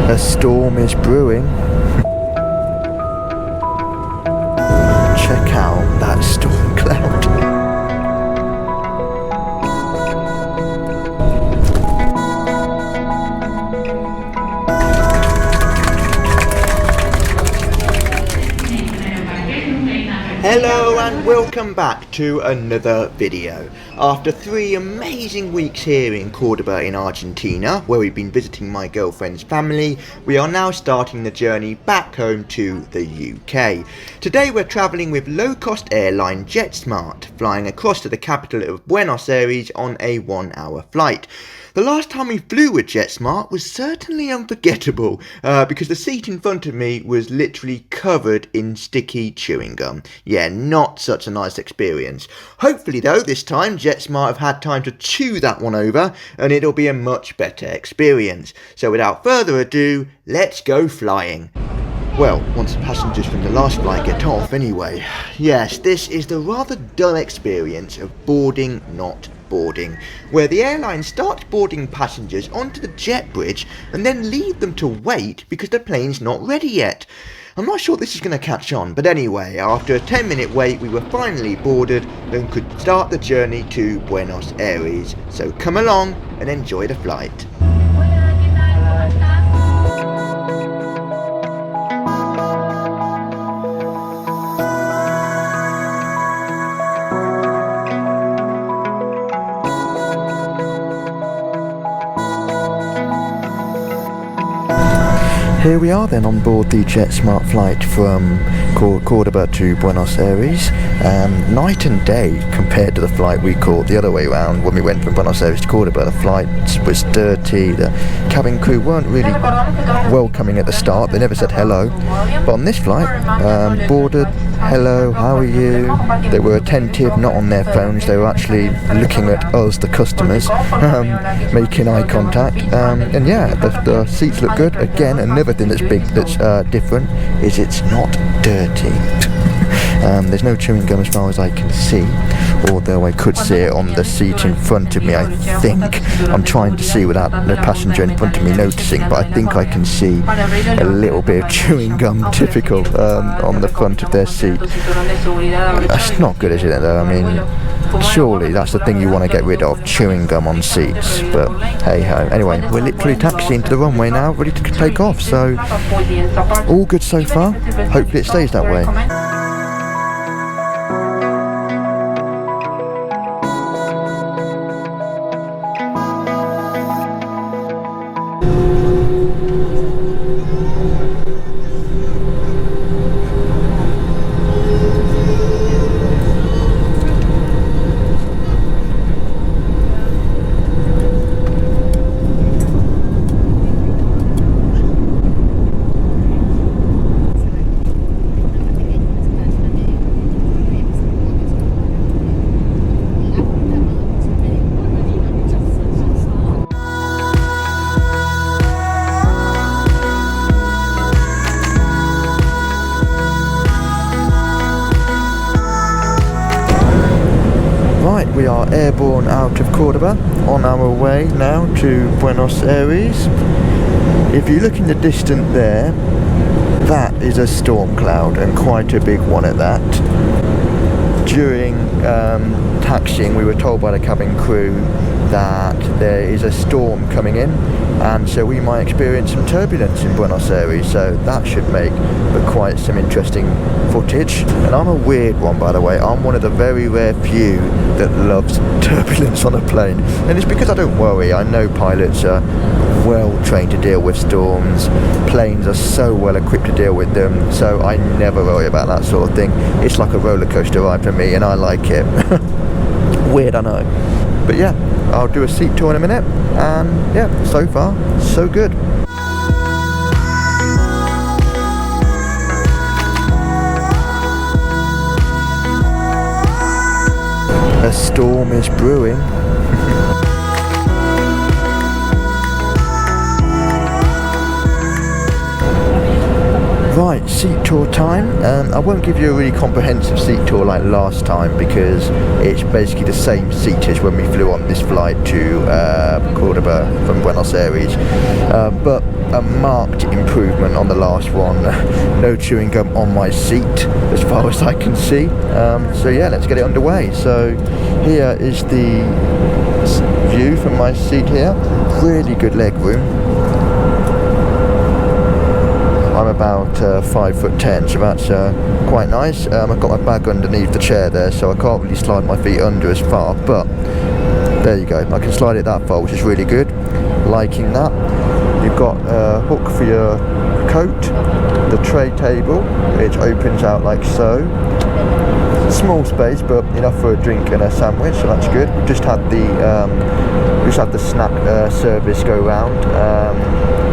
A storm is brewing. Check out that storm cloud. Hello and welcome back to another video. After 3 amazing weeks here in Cordoba in Argentina, where we've been visiting my girlfriend's family, we are now starting the journey back home to the UK. Today we're travelling with low-cost airline JetSmart, flying across to the capital of Buenos Aires on a 1-hour flight. The last time we flew with JetSmart was certainly unforgettable because the seat in front of me was literally covered in sticky chewing gum. Yeah, not such a nice experience. Hopefully though, this time JetSmart have had time to chew that one over and it'll be a much better experience. So without further ado, let's go flying. Well, once the passengers from the last flight get off anyway. Yes, this is the rather dull experience of boarding, not boarding, where the airline starts boarding passengers onto the jet bridge and then leave them to wait because the plane's not ready yet. I'm not sure this is going to catch on, but anyway, after a 10-minute wait we were finally boarded and could start the journey to Buenos Aires. So come along and enjoy the flight. Here we are then on board the JetSmart flight from Cordoba to Buenos Aires. Night and day compared to the flight we caught the other way around when we went from Buenos Aires to Cordoba. The flight was dirty, the cabin crew weren't really welcoming at the start, they never said hello. But on this flight, boarded, hello, how are you? They were attentive, not on their phones, they were actually looking at us, the customers, making eye contact. And yeah, the seats look good. Again, another thing that's different is it's not dirty. There's no chewing gum as far as I can see, although I could see it on the seat in front of me. I think I'm trying to see without the passenger in front of me noticing, but I think I can see a little bit of chewing gum, typical, on the front of their seat. That's not good, is it though? I mean, surely that's the thing you want to get rid of, chewing gum on seats, but hey ho. Anyway, we're literally taxiing to the runway now, ready to take off, so all good so far. Hopefully it stays that way. We are airborne out of Cordoba, on our way now to Buenos Aires. If you look in the distance there, that is a storm cloud, and quite a big one at that. During taxiing we were told by the cabin crew that there is a storm coming in, and so we might experience some turbulence in Buenos Aires, so that should make for quite some interesting footage. And I'm a weird one, by the way. I'm one of the very rare few that loves turbulence on a plane, and it's because I don't worry. I know pilots are well trained to deal with storms, planes are so well equipped to deal with them, so I never worry about that sort of thing. It's like a roller coaster ride for me and I like it. Weird, I know, but yeah, I'll do a seat tour in a minute, and yeah, so far so good. A storm is brewing. Right, seat tour time. I won't give you a really comprehensive seat tour like last time because it's basically the same seat as when we flew on this flight to Cordoba from Buenos Aires, but a marked improvement on the last one. No chewing gum on my seat as far as I can see. So yeah, let's get it underway. So here is the view from my seat here. Really good leg room. I'm about 5'10", so that's quite nice. I've got my bag underneath the chair there, so I can't really slide my feet under as far, but there you go, I can slide it that far, which is really good. Liking that. You've got a hook for your coat, the tray table, which opens out like so. Small space, but enough for a drink and a sandwich, so that's good. We just had the snack service go round.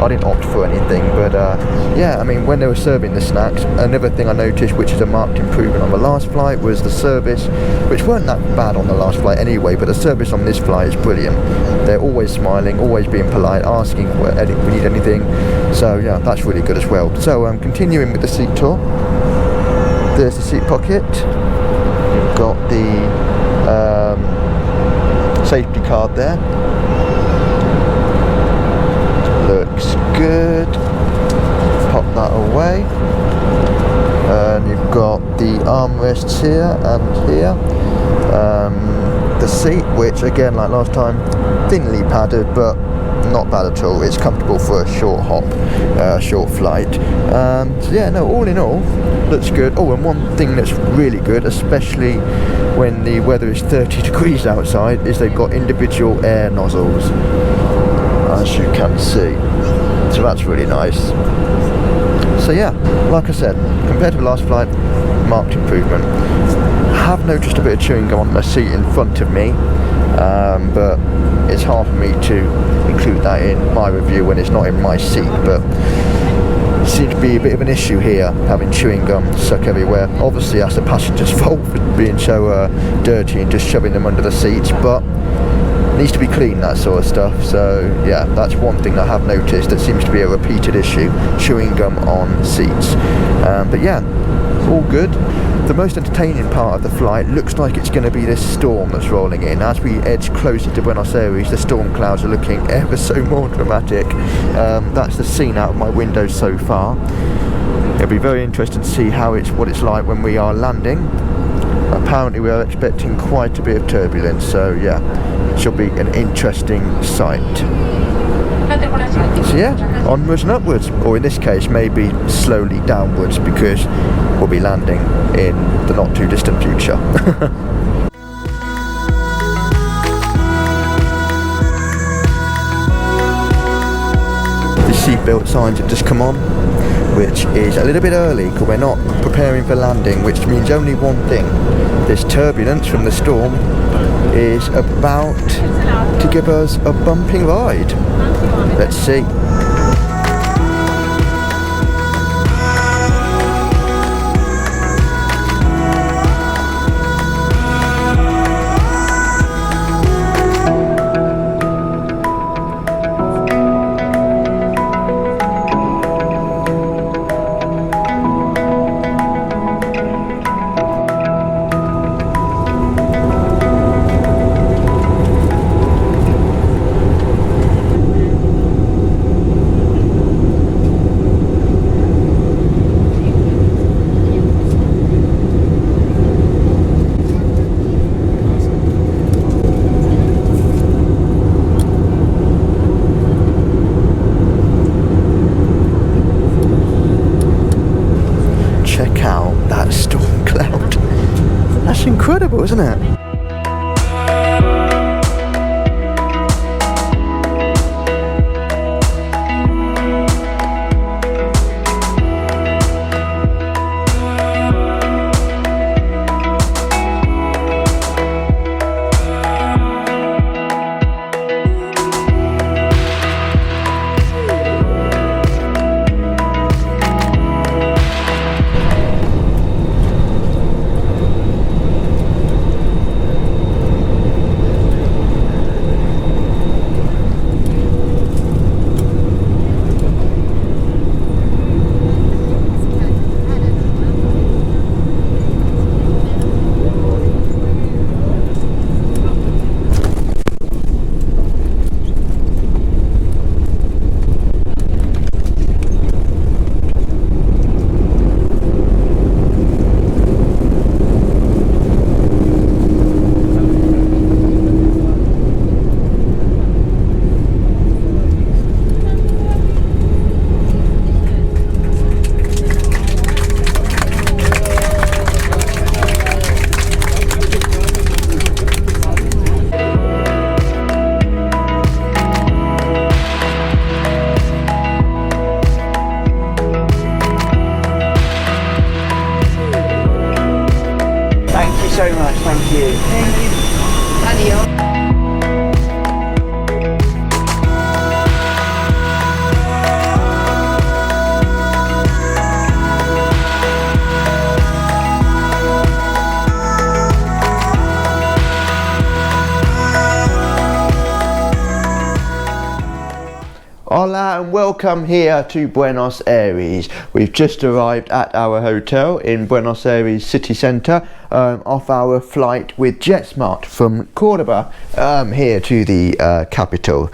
I didn't opt for anything, but yeah, I mean, when they were serving the snacks, another thing I noticed, which is a marked improvement on the last flight, was the service, which weren't that bad on the last flight anyway, but the service on this flight is brilliant. They're always smiling, always being polite, asking if we need anything, so yeah, that's really good as well. So I'm continuing with the seat tour. There's the seat pocket. You've got the safety card there. Looks good. Pop that away. And you've got the armrests here and here. The seat, which again, like last time, thinly padded, but not bad at all. It's comfortable for a short hop, short flight. So yeah, no, all in all, looks good. Oh, and one thing that's really good, especially when the weather is 30 degrees outside, is they've got individual air nozzles, as you can see. So that's really nice. So yeah, like I said, compared to the last flight, marked improvement. I have noticed a bit of chewing gum on the seat in front of me, but it's hard for me to include that in my review when it's not in my seat, but it seems to be a bit of an issue here, having chewing gum stuck everywhere. Obviously that's the passenger's fault for being so dirty and just shoving them under the seats, but it needs to be clean, that sort of stuff. So yeah, that's one thing I have noticed that seems to be a repeated issue, chewing gum on seats. But yeah, all good. The most entertaining part of the flight looks like it's going to be this storm that's rolling in. As we edge closer to Buenos Aires, the storm clouds are looking ever so more dramatic. That's the scene out of my window so far. It'll be very interesting to see what it's like when we are landing. Apparently we are expecting quite a bit of turbulence, so yeah, it should be an interesting sight. So yeah, onwards and upwards, or in this case maybe slowly downwards, because we'll be landing in the not too distant future. The seatbelt signs have just come on, which is a little bit early because we're not preparing for landing, which means only one thing: this turbulence from the storm is about to give us a bumping ride. Let's see. Check out that storm cloud. That's incredible, isn't it? Thank you. Thank you. Adios. Hola and welcome here to Buenos Aires. We've just arrived at our hotel in Buenos Aires city centre off our flight with JetSmart from Cordoba here to the capital.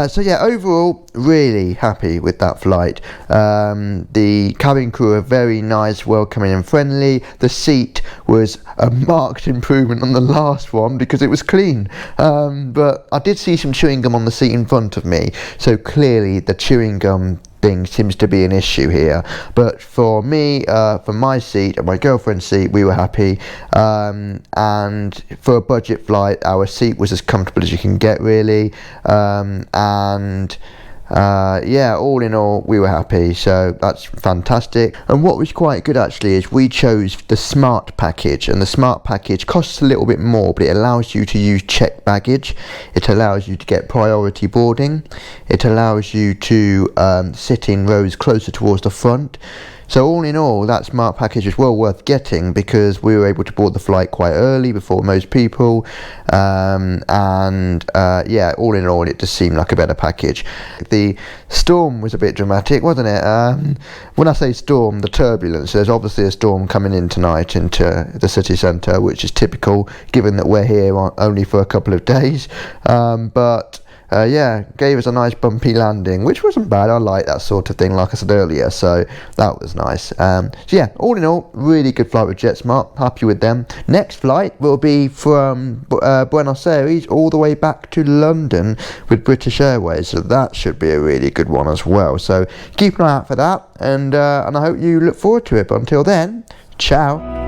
So yeah, overall really happy with that flight. The cabin crew are very nice, welcoming and friendly. The seat was a marked improvement on the last one because it was clean, but I did see some chewing gum on the seat in front of me, so clearly the chewing gum thing seems to be an issue here. But for me, for my seat and my girlfriend's seat, we were happy, and for a budget flight our seat was as comfortable as you can get really, and yeah, all in all we were happy, so that's fantastic. And what was quite good actually is we chose the smart package, and the smart package costs a little bit more, but it allows you to use checked baggage, it allows you to get priority boarding, it allows you to sit in rows closer towards the front. So all in all, that smart package is well worth getting because we were able to board the flight quite early before most people, and yeah, all in all it just seemed like a better package. The storm was a bit dramatic, wasn't it? When I say storm, the turbulence, there's obviously a storm coming in tonight into the city centre, which is typical given that we're here only for a couple of days, but yeah, gave us a nice bumpy landing, which wasn't bad. I like that sort of thing, like I said earlier, so that was nice. So yeah, all in all, really good flight with JetSmart, happy with them. Next flight will be from Buenos Aires all the way back to London with British Airways, so that should be a really good one as well. So keep an eye out for that, and I hope you look forward to it. But until then, ciao.